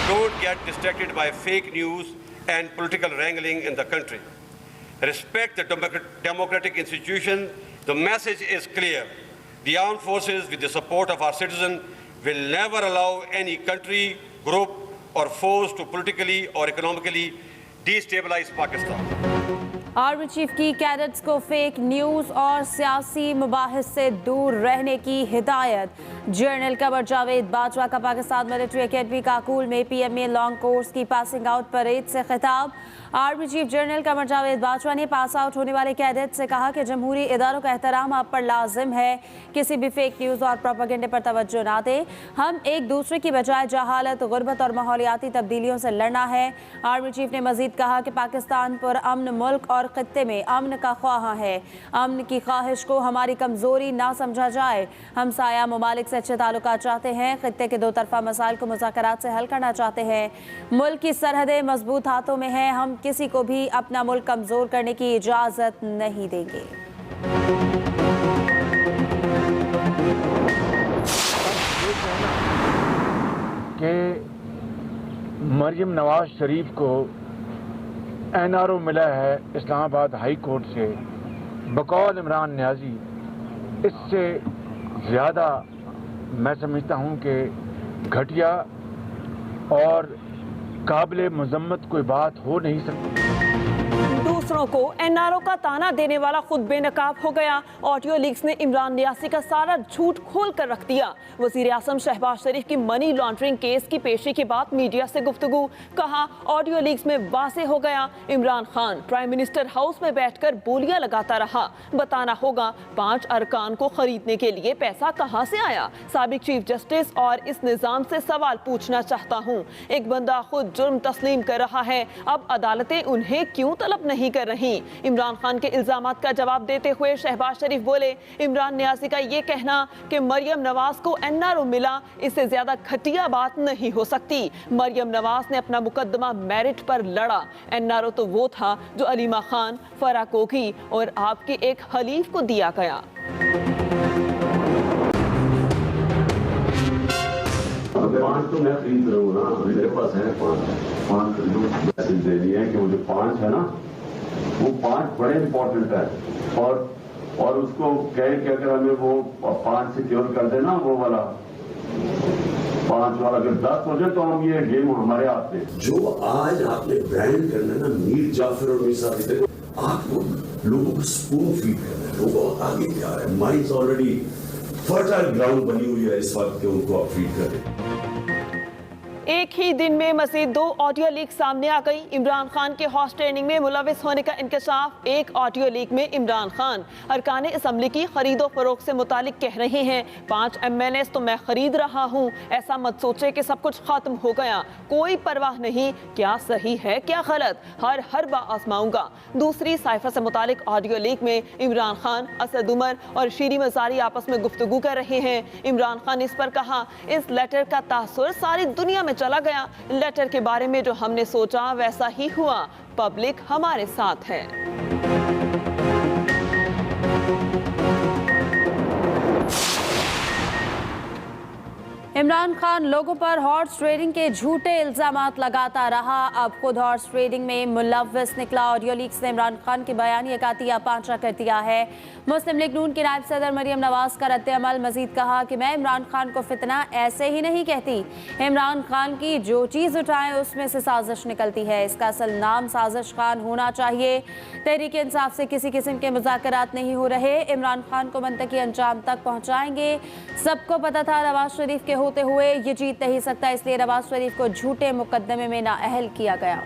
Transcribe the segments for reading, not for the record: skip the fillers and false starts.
Don't get distracted by fake news and political wrangling in the country. Respect the democratic institution. The message is clear. The armed forces, with the support of our citizens, will never allow any country, group or force to politically or economically destabilize Pakistan. Army chief की cadets को fake news और सियासी मुबाहिस से दूर रहने की हिदायत। General Qamar Javed Bajwa का पाकिस्तान मिलिट्री एकेडमी काकूल में पीएमए लॉन्ग कोर्स की पासिंग आउट परेड से खिताब। Army chief general Qamar Javed Bajwa ने पास आउट होने वाले कैडेट से कहा कि जमहूरी इदारों का एहतराम आप पर लाजिम है, किसी भी फेक न्यूज़ और प्रोपेगेंडे पर तवज्जो ना दें। हम एक दूसरे की बजाय जहालत, गुर्बत और माहौलियाती तब्दीलियों से लड़ना है। आर्मी चीफ ने मजीद कहा कि पाकिस्तान पर अमन मुल्क और खित्ते में अमन का ख्वाह है। अमन की ख्वाहिश को हमारी कमज़ोरी ना समझा जाए। हम साया ममालिक से अच्छे ताल्लुकात चाहते हैं, खित्ते के दो तरफा मसाइल को मुज़ाकरात से हल करना चाहते हैं। मुल्क की सरहदें मजबूत हाथों में हैं। हम किसी को भी अपना मुल्क कमज़ोर करने की इजाज़त नहीं देंगे। कि मरियम नवाज शरीफ को एनआरओ मिला है इस्लामाबाद हाई कोर्ट से बकौल इमरान न्याजी, इससे ज़्यादा मैं समझता हूँ कि घटिया और काबिल मजम्मत कोई बात हो नहीं सकती। दूसरों को एनआरओ का ताना देने वाला खुद बेनकाब हो गया। ऑडियो लीक्स ने इमरान नियासी का सारा झूठ खोल कर रख दिया। वजीर आज़म शहबाज शरीफ की मनी लॉन्ड्रिंग केस की पेशी के बाद मीडिया से गुफ्तगू, कहा ऑडियो लीक्स में वाज़ेह हो गया। Imran Khan prime minister house में बैठकर बोलियां लगाता रहा। बताना होगा 5 अरकान को खरीदने के लिए पैसा कहां से आया। साबिक चीफ जस्टिस और इस निज़ाम से सवाल पूछना चाहता हूं। एक बंदा खुद जुर्म तस्लीम कर रहा है, अब अदालतें उन्हें क्यों तलब नहीं कर रही। इमरान खान के इल्जामात का जवाब देते हुए शहबाज शरीफ बोले, इमरान नियासी का ये कहना कि मरियम नवाज को एनआरओ मिला, इससे ज्यादा घटिया बात नहीं हो सकती। मरियम नवाज ने अपना मुकदमा मेरिट पर लड़ा। एनआरओ तो वो था जो अलीमा खान, फरा कोकी और आपके एक हलीफ को दिया गया। पांच तो मैं खरीद रहा हूँ ना, मेरे पास है पांच मैसेज दे दिए हैं कि वो जो 5 है ना, वो 5 बड़े इंपॉर्टेंट है। और उसको कहे कि अगर हमें वो 5 सिक्योर कर देना, वो वाला 5 वाला अगर 10 हो जाए तो हम ये गेम हमारे हाथ में। जो आज आपने ब्रांड करना ना मीर जाफर और मीर साबित, आपको लोगों को स्पून फीड करना है, लोगों आगे क्या है। माइंड ऑलरेडी फर्टाइल ग्राउंड बनी हुई है इस वक्त के उनको आप फीड करें। एक ही दिन में मज़ीद 2 ऑडियो लीक सामने आ गई। इमरान खान के हॉर्स ट्रेनिंग में मुलविस होने का इंकशाफ। एक ऑडियो लीक में इमरान खान अरकान असम्बली की खरीदो फरोख्त से मुतालिक कह रहे हैं, 5 MNAs तो मैं खरीद रहा हूँ, ऐसा मत सोचे कि सब कुछ खत्म हो गया, कोई परवाह नहीं, क्या सही है क्या गलत, हर बार आजमाऊंगा। दूसरी साइफर से मुतालिक ऑडियो लीक में इमरान खान, असद उमर और शीरी मजारी आपस में गुफ्तगू कर रहे हैं। इमरान खान ने इस पर कहा, इस लेटर का तासुर सारी दुनिया में चला गया। लेटर के बारे में जो हमने सोचा वैसा ही हुआ, पब्लिक हमारे साथ है। इमरान खान लोगों पर हॉर्स ट्रेडिंग के झूठे इल्जामात लगाता रहा। अब खुद हॉर्स ट्रेडिंग में मुलव्वस निकला। ऑडियो लीक्स ने इमरान खान की बयानी अकातिया पांचा कर दिया है। मुस्लिम लीग नून की नायब सदर मरियम नवाज का रद्द-ए-अमल, मजीद कहा कि मैं इमरान खान को फितना ऐसे ही नहीं कहती। इमरान खान की जो चीज़ उठाएं उसमें से साजिश निकलती है। इसका असल नाम साजिश खान होना चाहिए। तहरीक इंसाफ से किसी किस्म के मुज़ाकरात नहीं हो रहे। इमरान खान को मंतकी अंजाम तक पहुँचाएंगे। सबको पता था नवाज शरीफ के होते हुए ये जीत नहीं सकता, इसलिए नवाज शरीफ को झूठे मुकदमे में नाअहल किया गया।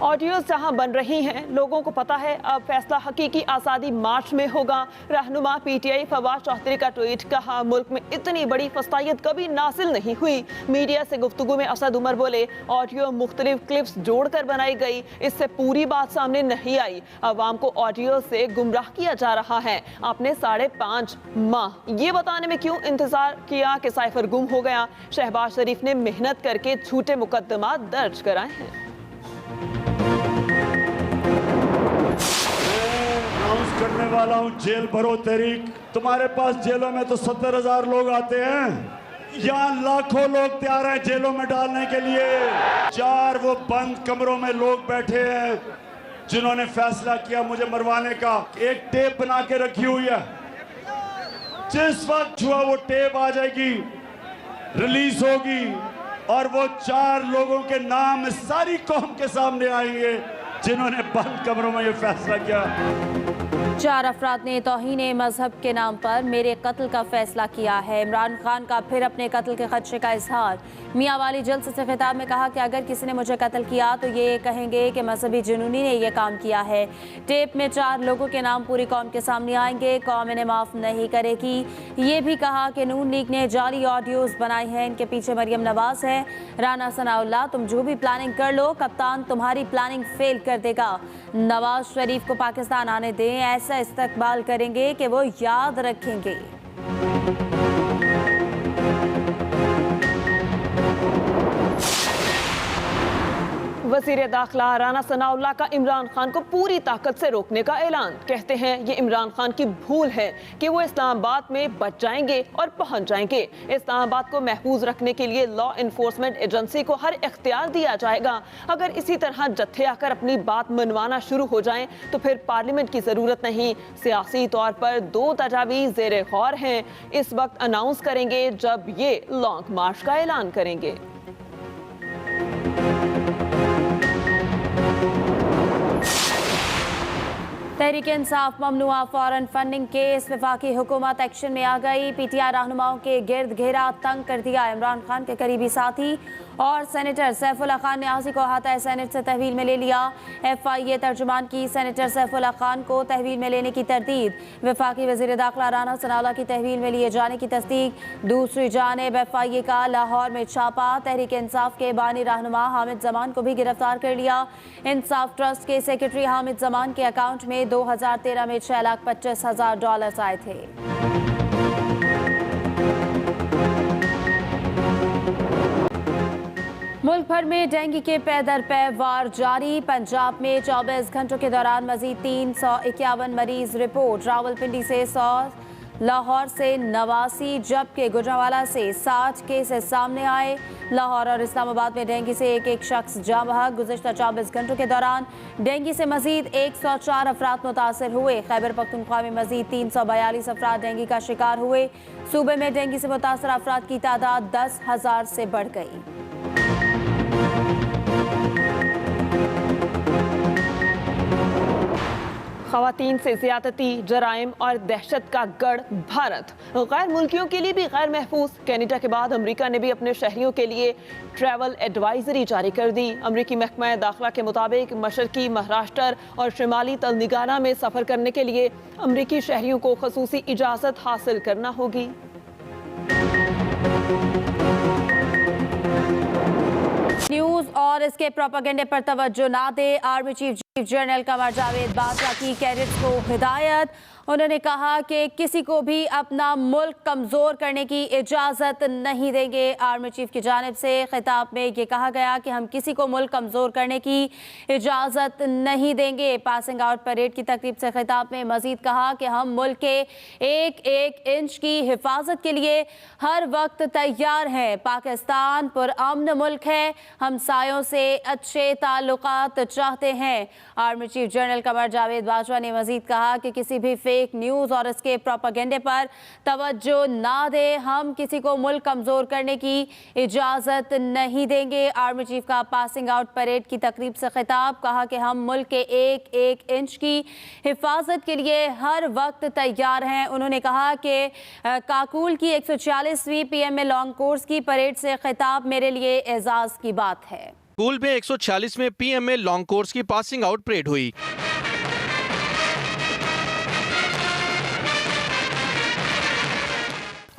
ऑडियोज जहां बन रही हैं, लोगों को पता है अब फैसला हकीकी आज़ादी मार्च में होगा। रहनुमा PTI फवाद चौधरी का ट्वीट, कहा मुल्क में इतनी बड़ी फसायत कभी नासिल नहीं हुई। मीडिया से गुफ्तगू में असद उमर बोले, ऑडियो मुख्तलिफ क्लिप्स जोड़कर बनाई गई, इससे पूरी बात सामने नहीं आई। अवाम को ऑडियो से गुमराह किया जा रहा है। आपने 5.5 माह ये बताने में क्यों इंतजार किया कि साइफर गुम हो गया। शहबाज शरीफ ने मेहनत करके झूठे मुकदमा दर्ज कराए हैं। करने वाला हूँ जेल भरो तहरीक। तुम्हारे पास जेलों में तो 70,000 लोग आते हैं, यहाँ लाखों लोग तैयार हैं जेलों में डालने के लिए। 4 वो बंद कमरों में लोग बैठे हैं जिन्होंने फैसला किया मुझे मरवाने का। एक टेप बना के रखी हुई है, जिस वक्त हुआ वो टेप आ जाएगी, रिलीज होगी और वो 4 लोगों के नाम सारी कौम के सामने आएंगे जिन्होंने बंद कमरों में ये फैसला किया। 4 अफराद ने तौहीन मजहब के नाम पर मेरे कत्ल का फैसला किया है। इमरान खान का फिर अपने कत्ल के खदशे का इजहार। मियां वाली जल्द से खिताब में कहा कि अगर किसी ने मुझे कत्ल किया तो ये कहेंगे कि मजहबी जुनूनी ने यह काम किया है। टेप में 4 लोगों के नाम पूरी कौम के सामने आएंगे, कौम इन्हें माफ़ नहीं करेगी। ये भी कहा कि नून लीग ने जाली ऑडियोज बनाए हैं, इनके पीछे मरियम नवाज है। राना सनाउल्लाह, तुम जो भी प्लानिंग कर लो, कप्तान तुम्हारी प्लानिंग फेल कर देगा। नवाज शरीफ को पाकिस्तान आने दें, ऐसा इस्तकबाल करेंगे कि वो याद रखेंगे। वज़ीर दाखिला राना सनाउल्लाह का इमरान खान को पूरी ताकत से रोकने का ऐलान। कहते हैं ये इमरान खान की भूल है कि वो इस्लामाबाद में बच जाएंगे और पहुंच जाएंगे। इस्लामाबाद को महफूज रखने के लिए लॉ इन्फोर्समेंट एजेंसी को हर इख्तियार दिया जाएगा। अगर इसी तरह जत्थे आकर अपनी बात मनवाना शुरू हो जाएं तो फिर पार्लियामेंट की ज़रूरत नहीं। सियासी तौर पर 2 तजावीज़ ज़ेरे गौर हैं, इस वक्त अनाउंस करेंगे जब ये लॉन्ग मार्च का ऐलान करेंगे। Tehreek Insaf ममनुआ foreign funding case, वफाकी हुकूमत एक्शन में आ गई। पीटीआई रहनुमाओं के गिर्द घेरा तंग कर दिया। इमरान खान के करीबी साथी और सेनेटर सैफुल्लाह खान न्यासी को अहाता सेनेट से तहवील में ले लिया। FIA तर्जुमान की सेनेटर सैफुल्लाह खान को तहवील में लेने की तरदीद। वफाकी वज़ीर दाखिला राना सनाउल्लाह की तहवील में लिए जाने की तस्दीक। दूसरी जानिब FIA का लाहौर में छापा। तहरीक इंसाफ के बानी रहनुमा हामिद जमान को भी गिरफ्तार कर लिया। इंसाफ ट्रस्ट के सेक्रेटरी हामिद जमान के अकाउंट में 2013 में $6,25,000 आए थे। मुल्क भर में डेंगू के पै दर पै वार जारी। पंजाब में 24 घंटों के दौरान मजीद 351 मरीज रिपोर्ट। रावलपिंडी से 100, लाहौर से 89, जबकि गुजरांवाला से 60 केसेस सामने आए। लाहौर और इस्लामाबाद में डेंगू से एक शख्स जाँ बहक। गुज़िश्ता 24 घंटों के दौरान डेंगू से मजीद 104 अफराद मुतासर हुए। खैबर पख्तूनख्वा में मजीद 342 अफराद डेंगू का शिकार हुए। सूबे में डेंगू से मुतासर अफराद की तादाद 10,000 से बढ़ गई। ख़वातीन से ज़्यादती, जराइम और दहशत का गढ़ भारत। गैर मुल्कियों के लिए भी गैर महफूज। कनाडा के बाद अमेरिका ने भी अपने शहरियों के लिए ट्रैवल एडवाइजरी जारी कर दी। अमेरिकी महकमा दाखिला के मुताबिक मशरकी महाराष्ट्र और शिमाली तेलंगाना में सफ़र करने के लिए अमेरिकी शहरियों को ख़ुसूसी इजाज़त हासिल करना होगी। न्यूज़ और इसके प्रोपेगेंडे पर तवज्जो ना दे। Army chief general Qamar Javed Bajwa की कैडेट्स को हिदायत। उन्होंने कहा कि किसी को भी अपना मुल्क कमज़ोर करने की इजाज़त नहीं देंगे। आर्मी चीफ की जानिब से खिताब में ये कहा गया कि हम किसी को मुल्क कमज़ोर करने की इजाज़त नहीं देंगे। पासिंग आउट परेड की तकरीब से खिताब में मज़ीद कहा कि हम मुल्क के एक एक इंच की हिफाजत के लिए हर वक्त तैयार हैं। पाकिस्तान पुरअमन मुल्क है, हमसायों से अच्छे ताल्लुकात चाहते हैं। Army chief general Qamar Javed Bajwa ने मज़ीद कहा कि किसी भी फेक न्यूज़ और इसके प्रोपेगेंडे पर तवज्जो ना दे। हम किसी को मुल्क कमज़ोर करने की इजाज़त नहीं देंगे। आर्मी चीफ का पासिंग आउट परेड की तकरीब से खिताब, कहा कि हम मुल्क के एक एक इंच की हिफाजत के लिए हर वक्त तैयार हैं। उन्होंने कहा कि काकूल की 146वीं PMA लॉन्ग कोर्स की परेड से खिताब मेरे लिए एजाज़ की बात है। स्कूल में 146 में PMA लॉन्ग कोर्स की पासिंग आउट परेड हुई।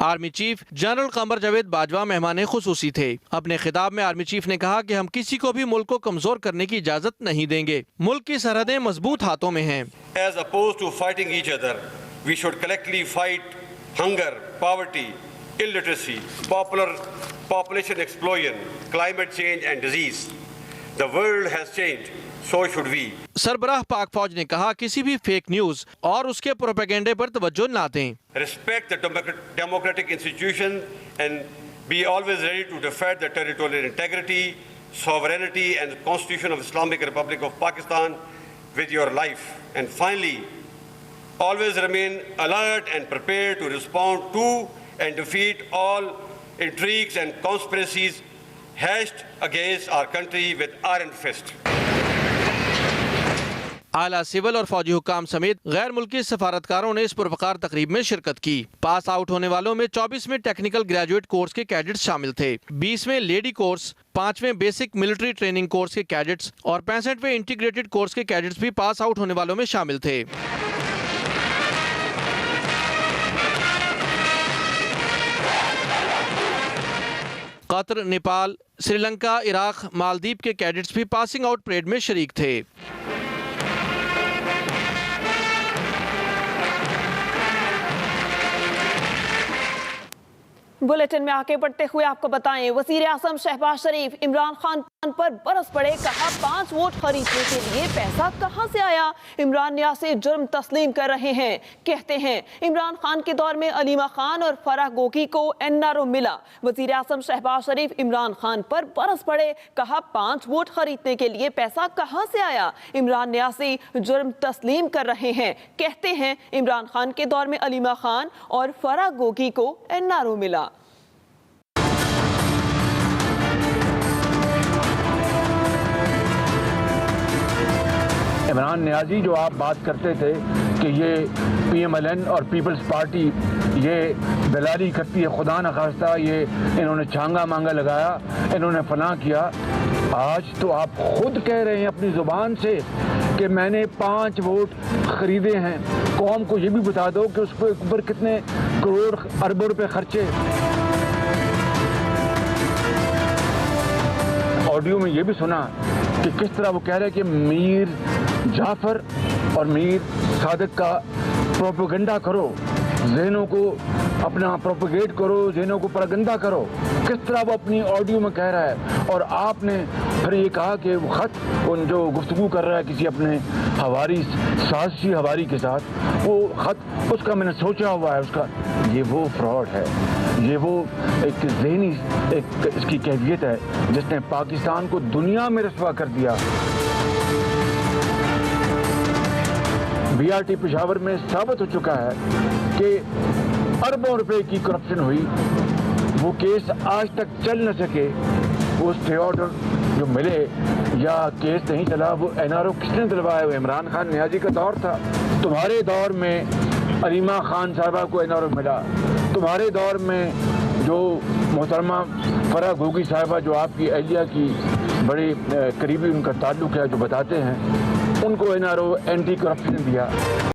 Army chief general Qamar Javed Bajwa मेहमान खुसूसी थे। अपने खिताब में आर्मी चीफ ने कहा कि हम किसी को भी मुल्क को कमजोर करने की इजाजत नहीं देंगे। मुल्क की सरहदें मजबूत हाथों में हैं। As opposed to fighting each other, we should collectively fight hunger, poverty, illiteracy, population explosion, climate change and disease. The world has changed. so should we. सरबराह पाक फौज ने कहा किसी भी फेक न्यूज और उसके प्रोपेगेंडे पर तवज्जो ना दें। Respect the democratic institutions and be always ready to defend the territorial integrity, sovereignty and Constitution of Islamic Republic of Pakistan with your life. And finally, always remain alert and prepared to respond to and defeat all intrigues and conspiracies hatched against our country with iron fist. आला civil और फौजी हुकाम समेत गैर मुल्की सफारतकारों ने इस पुरवकार तकरीब में शिरकत की। पास आउट होने वालों में 24 में टेक्निकल ग्रेजुएट कोर्स के कैडेट्स शामिल थे, 20 में लेडी कोर्स, 5वें बेसिक मिलिट्री ट्रेनिंग कोर्स के कैडेट्स और 65वें इंटीग्रेटेड कोर्स के कैडेट्स भी पास आउट होने वालों में शामिल थे। कतर, नेपाल, श्रीलंका, इराक, मालदीव के कैडेट्स भी पासिंग आउट परेड में शरीक थे। बुलेटिन में आगे बढ़ते हुए आपको बताएं, वजीर आजम शहबाज शरीफ इमरान खान पर बरस पड़े, कहा 5 वोट खरीदने के लिए पैसा कहां से आया। इमरान न्यासी जुर्म तस्लीम कर रहे हैं, कहते हैं इमरान खान के दौर में अलीमा खान और फराह गोगी को एनआरओ मिला। वजीर आजम शहबाज शरीफ इमरान खान पर बरस पड़े, कहा 5 वोट खरीदने के लिए पैसा कहां से आया। इमरान न्यासी जुर्म तस्लीम कर रहे हैं, कहते हैं इमरान खान के दौर में अलीमा खान और फराह गोगी को एनआरओ मिला। इमरान न्याजी जो आप बात करते थे कि ये PMLN और पीपल्स पार्टी ये दलाली करती है, खुदा न खास्ता ये इन्होंने छांगा मांगा लगाया, इन्होंने फलां किया। आज तो आप खुद कह रहे हैं अपनी ज़ुबान से कि मैंने 5 वोट खरीदे हैं। कौम को ये भी बता दो कि उस पर ऊपर कितने करोड़ अरबों रुपए खर्चे। ऑडियो में ये भी सुना कि किस तरह वो कह रहे हैं कि मीर जाफर और मीर सादिक का प्रोपेगेंडा करो, ज़हनों को अपना प्रोपेगेट करो, ज़हनों को परगंदा करो। किस तरह वो अपनी ऑडियो में कह रहा है। और आपने फिर ये कहा कि वो ख़त उन जो गुफ्तगू कर रहा है किसी अपने हवारी साजिशी हवारी के साथ, वो ख़त उसका मैंने सोचा हुआ है उसका। ये वो फ्रॉड है, ये वो एक ज़हनी एक इसकी कैफियत है जिसने पाकिस्तान को दुनिया में रसवा कर दिया। BRT पेशावर में साबित हो चुका है कि अरबों रुपए की करप्शन हुई। वो केस आज तक चल न सके, वो स्टे ऑर्डर जो मिले या केस नहीं चला, वो NRO किसने दिलवाया? वो इमरान खान न्याजी का दौर था। तुम्हारे दौर में अलीमा खान साहबा को NRO मिला, तुम्हारे दौर में जो मोहतरमा फराह गोगी साहबा जो आपकी अहलिया की बड़ी करीबी उनका ताल्लुक है, जो बताते हैं, उनको NRO एंटी करप्शन दिया।